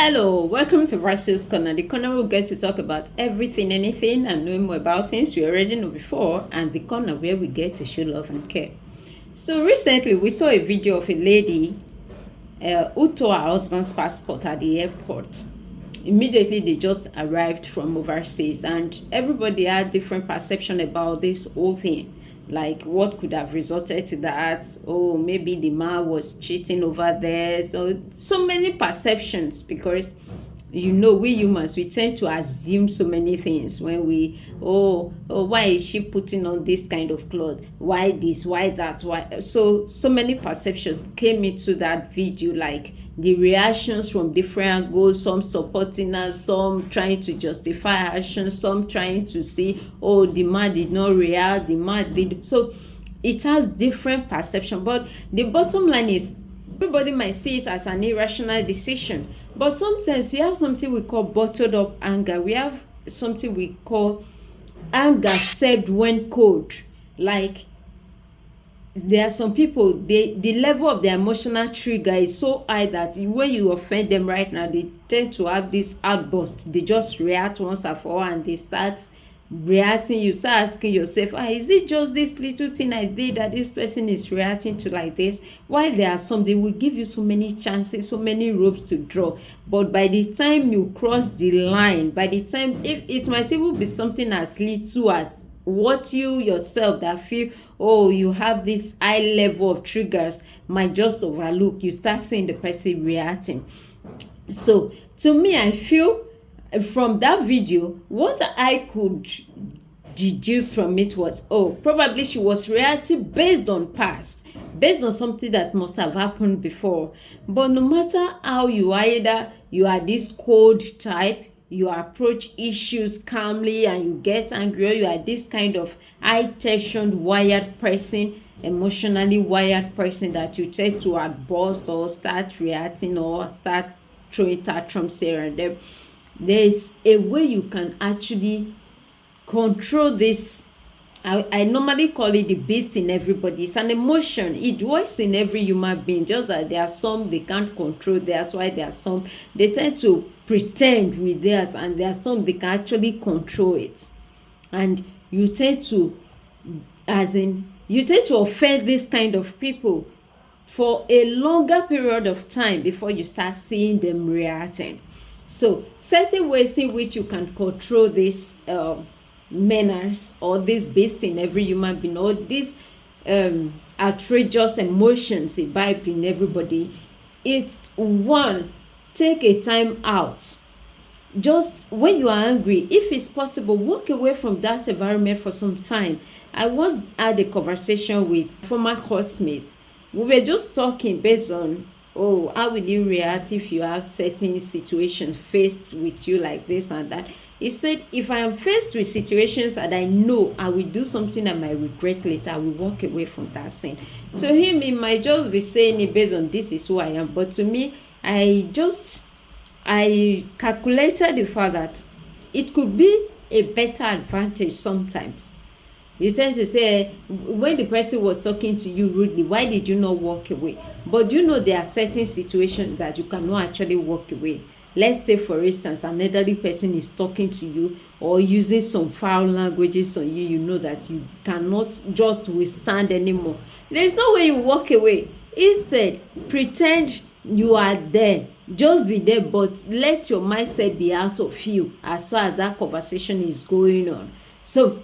Hello, welcome to Versus Corner. The corner will get to talk about everything, anything, and know more about things you already know before, and the corner where we get to show love and care. So recently, we saw a video of a lady who tore her husband's passport at the airport. Immediately, they just arrived from overseas, and everybody had different perception about this whole thing. Like what could have resulted to that? Oh, maybe the man was cheating over there. So many perceptions, because we humans, we tend to assume so many things when why is she putting on this kind of cloth? Why this? Why that? Why? So many perceptions came into that video, like the reactions from different angles, some supporting her, some trying to justify her actions, some trying to say, oh, the man did not react, the man did. So it has different perception, but the bottom line is everybody might see it as an irrational decision, but sometimes we have something we call bottled up anger. We have something we call anger served when cold. Like there are some people, the level of their emotional trigger is so high that when you offend them right now, they tend to have this outburst. They just react once and for all, and they start reacting. You start asking yourself, is it just this little thing I did that this person is reacting to like this? Why there are some, they will give you so many chances, so many ropes to draw, but by the time you cross the line, by the time it might even be something as little as what you yourself that feel, you have this high level of triggers, might just overlook. You start seeing the person reacting. So to me, I feel from that video, what I could deduce from it was, probably she was reacting based on something that must have happened before. But no matter how you are, either you are this cold type, you approach issues calmly and you get angry, or you are this kind of high-tension, wired person, emotionally wired person that you tend to outburst or start reacting or start throwing tantrums here and there. There's a way you can actually control this. I normally call it the beast in everybody. It's an emotion. It works in every human being. Just that there are some they can't control. That's why there are some they tend to pretend with theirs, and there are some they can actually control it. And you tend to offend this kind of people for a longer period of time before you start seeing them reacting. So certain ways in which you can control this menace, or this beast in every human being, or this outrageous emotions imbibed in everybody. It's one, take a time out. Just when you are angry, if it's possible, walk away from that environment for some time. I once had a conversation with former classmate. We were just talking based on, how will you react if you have certain situations faced with you like this and that. He said, if I am faced with situations and I know I will do something I might regret later, I will walk away from that scene. To him, he might just be saying it based on this is who I am. But to me, I calculated the fact that it could be a better advantage sometimes. You tend to say, when the person was talking to you rudely, why did you not walk away? But there are certain situations that you cannot actually walk away. Let's say, for instance, an elderly person is talking to you or using some foul languages on you. You know that you cannot just withstand anymore. There's no way you walk away. Instead, pretend you are there. Just be there, but let your mindset be out of you as far as that conversation is going on. So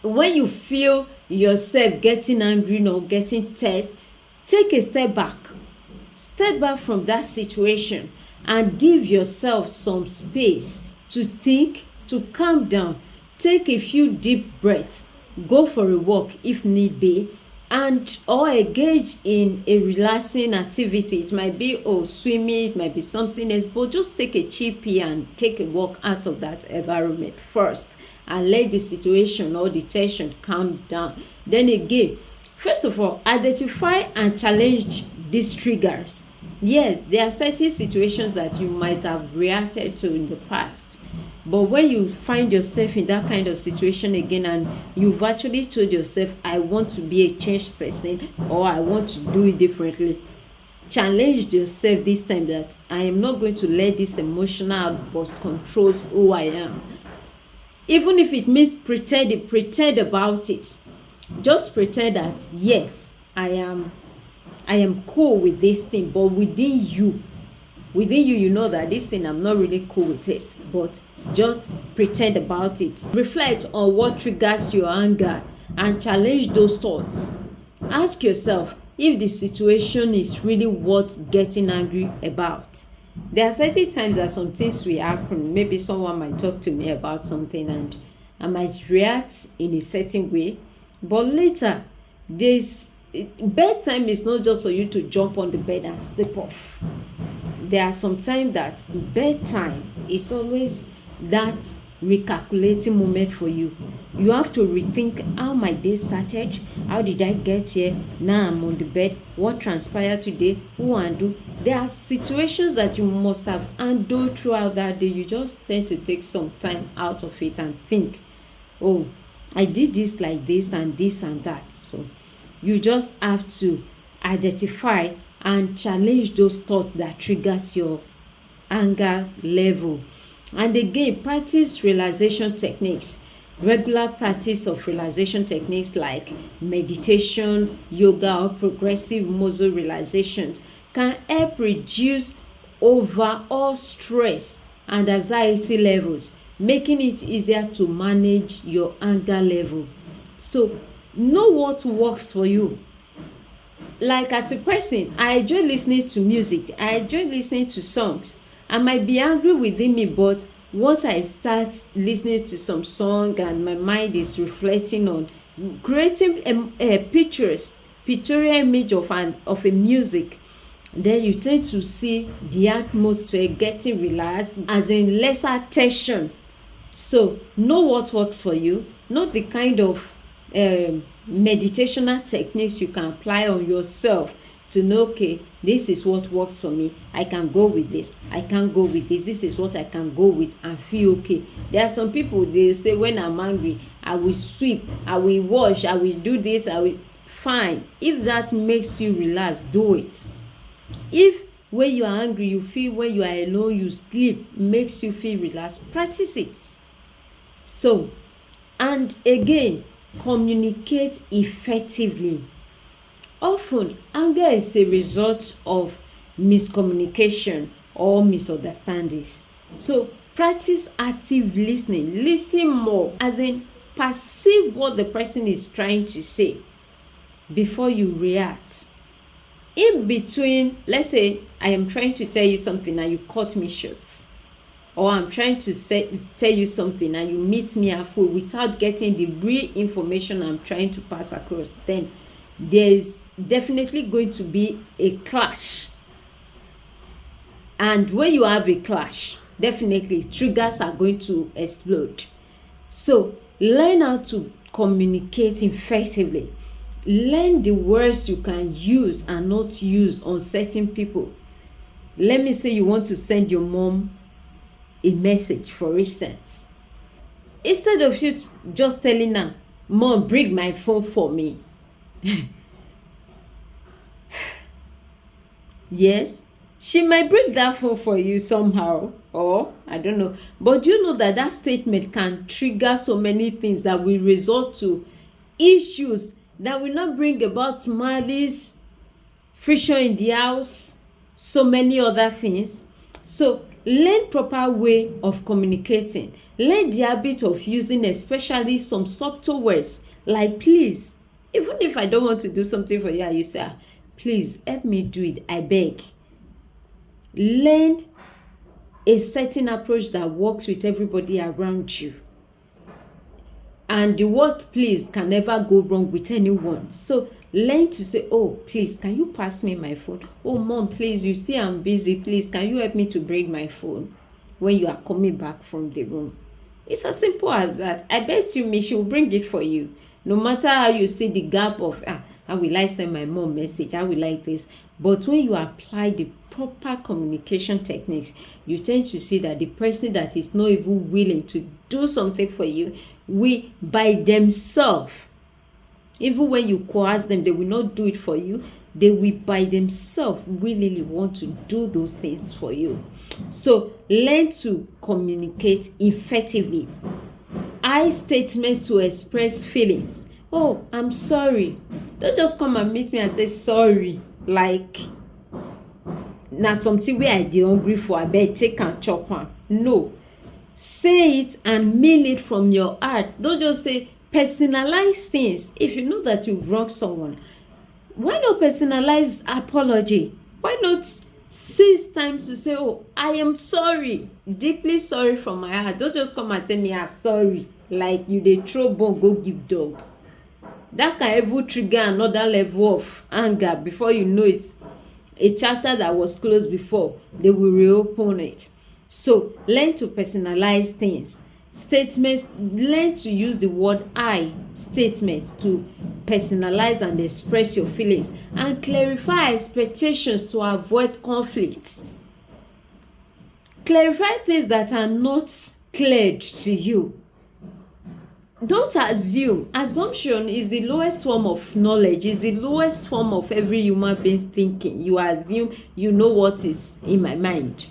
when you feel yourself getting angry or getting tense, take a step back. Step back from that situation and give yourself some space to think, to calm down. Take a few deep breaths. Go for a walk if need be, or engage in a relaxing activity. It might be swimming, it might be something else, but just take a chippy and take a walk out of that environment first, and let the situation or the tension calm down. Then again, first of all, identify and challenge these triggers. Yes, there are certain situations that you might have reacted to in the past, but when you find yourself in that kind of situation again, and you've actually told yourself, I want to be a changed person, or I want to do it differently, challenge yourself this time that I am not going to let this emotional outburst control who I am. Even if it means pretend about it. Just pretend that yes, I am cool with this thing, but within you, you know that this thing, I'm not really cool with it, but just pretend about it. Reflect on what triggers your anger and challenge those thoughts. Ask yourself if the situation is really worth getting angry about. There are certain times that some things will happen. Maybe someone might talk to me about something and I might react in a certain way, but later, bedtime is not just for you to jump on the bed and sleep off. There are some times that bedtime is always that recalculating moment for you. You have to rethink how my day started, how did I get here, now I'm on the bed, what transpired today, who undo. There are situations that you must have handled throughout that day. You just tend to take some time out of it and think, oh, I did this like this and that. So you just have to identify and challenge those thoughts that triggers your anger level. And again, practice relaxation techniques. Regular practice of relaxation techniques like meditation, yoga, or progressive muscle relaxations can help reduce overall stress and anxiety levels, making it easier to manage your anger level. So know what works for you. Like as a person, I enjoy listening to music, I enjoy listening to songs. I might be angry within me, but once I start listening to some song and my mind is reflecting on creating a pictorial image of a music, then you tend to see the atmosphere getting relaxed, as in lesser tension. So know what works for you. Know the kind of meditational techniques you can apply on yourself to know, okay, this is what works for me. I can go with this, I can't go with this. This is what I can go with and feel okay. There are some people, they say, when I'm angry, I will sweep, I will wash, I will do this, I will. Fine. If that makes you relax, do it. If when you are angry, you feel when you are alone, you sleep, makes you feel relaxed, practice it. So, and again, communicate effectively. Often, anger is a result of miscommunication or misunderstandings. So, practice active listening. Listen more, as in perceive what the person is trying to say before you react. In between, let's say I am trying to tell you something and you cut me short, or I'm trying to tell you something and you meet me halfway without getting the real information I'm trying to pass across, then there's definitely going to be a clash. And when you have a clash, definitely triggers are going to explode. So learn how to communicate effectively. Learn the words you can use and not use on certain people. Let me say you want to send your mom a message, for instance. Instead of you just telling her, Mom, bring my phone for me. Yes, she might bring that phone for you somehow, or I don't know. But you know that statement can trigger so many things that will result to issues that will not bring about malice, friction in the house, so many other things. So learn proper way of communicating. Learn the habit of using especially some subtle words like please. Even if I don't want to do something for you and you say, please help me do it, I beg. Learn a certain approach that works with everybody around you. And the word please can never go wrong with anyone. So learn to say, oh, please, can you pass me my phone? Oh, Mom, please, you see I'm busy. Please, can you help me to bring my phone when you are coming back from the room? It's as simple as that. I bet you me, she will bring it for you. No matter how you see the gap of, how will I send my mom message? How will I this? But when you apply the proper communication techniques, you tend to see that the person that is not even willing to do something for you, will by themselves, even when you coerce them, they will not do it for you. they will by themselves willingly want to do those things for you. So learn to communicate effectively. I statements to express feelings. Oh, I'm sorry. Don't just come and meet me and say sorry like na something wey I dey hungry for, abeg take and chop am. No, say it and mean it from your heart. Don't just say personalize things. If you know that you've wronged someone, why not personalize apology? Why not seize time to say, oh, I am sorry, deeply sorry from my heart. Don't just come and tell me I'm sorry like you dey throw bone go give dog. That can even trigger another level of anger. Before you know it, a chapter that was closed before, they will reopen it. So learn to personalize things. Statements, learn to use the word I statement to personalize and express your feelings, and clarify expectations to avoid conflicts. Clarify things that are not cleared to you. Don't assume. Assumption is the lowest form of knowledge, is the lowest form of every human being's thinking. You assume you know what is in my mind.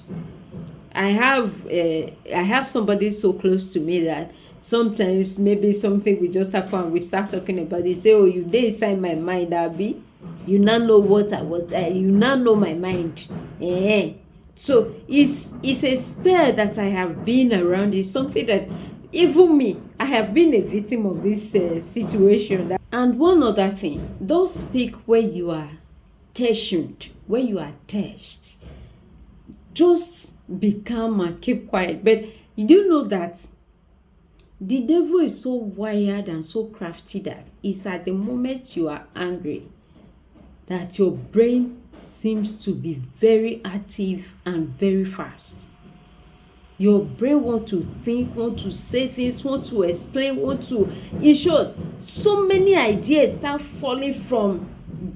I have somebody so close to me that sometimes maybe something will just happen and we start talking about it. Say, oh, you dey inside my mind, Abi. You now know what I was there. You now know my mind. So it's a spell that I have been around. It's something that even me, I have been a victim of this situation. And one other thing, don't speak when you are tensioned, when you are touched. Just be calm and keep quiet. But you do know that the devil is so wired and so crafty that it's at the moment you are angry that your brain seems to be very active and very fast. Your brain want to think, want to say things, want to explain, in short, so many ideas start falling from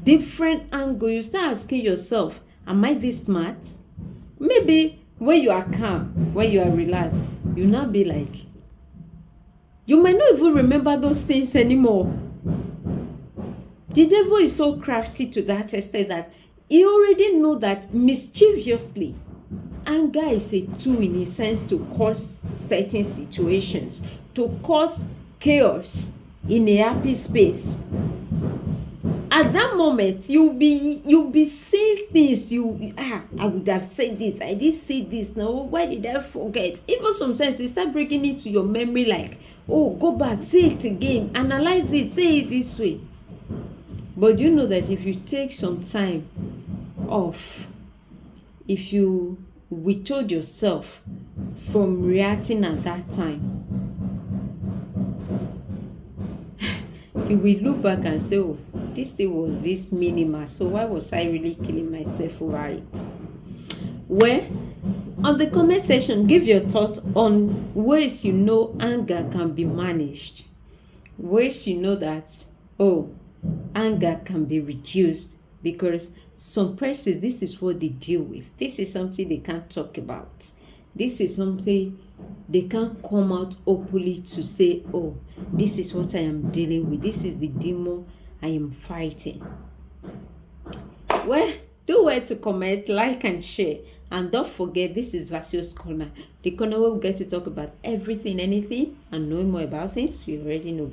different angles. You start asking yourself, am I this smart? Maybe when you are calm, when you are relaxed, you now be like, you might not even remember those things anymore. The devil is so crafty to that extent that he already know that mischievously, anger is a tool in a sense to cause certain situations, to cause chaos in a happy space. At that moment, you'll be saying things. I would have said this. I did say this. No, why did I forget? Even sometimes they start breaking it to your memory, like, oh, go back, say it again, analyze it, say it this way. But you know that if you take some time off, if you withhold yourself from reacting at that time, you will look back and say, oh, this thing was this minimal, so why was I really killing myself over it? Well, on the comment section, give your thoughts on ways you know anger can be managed, ways you know that, oh, anger can be reduced, because some persons, this is what they deal with. This is something they can't talk about. This is something they can't come out openly to say, oh, this is what I am dealing with. This is the demon I am fighting. Well, do well to comment, like, and share. And don't forget, this is Vasio's Corner. The corner where we get to talk about everything, anything, and knowing more about things you already know.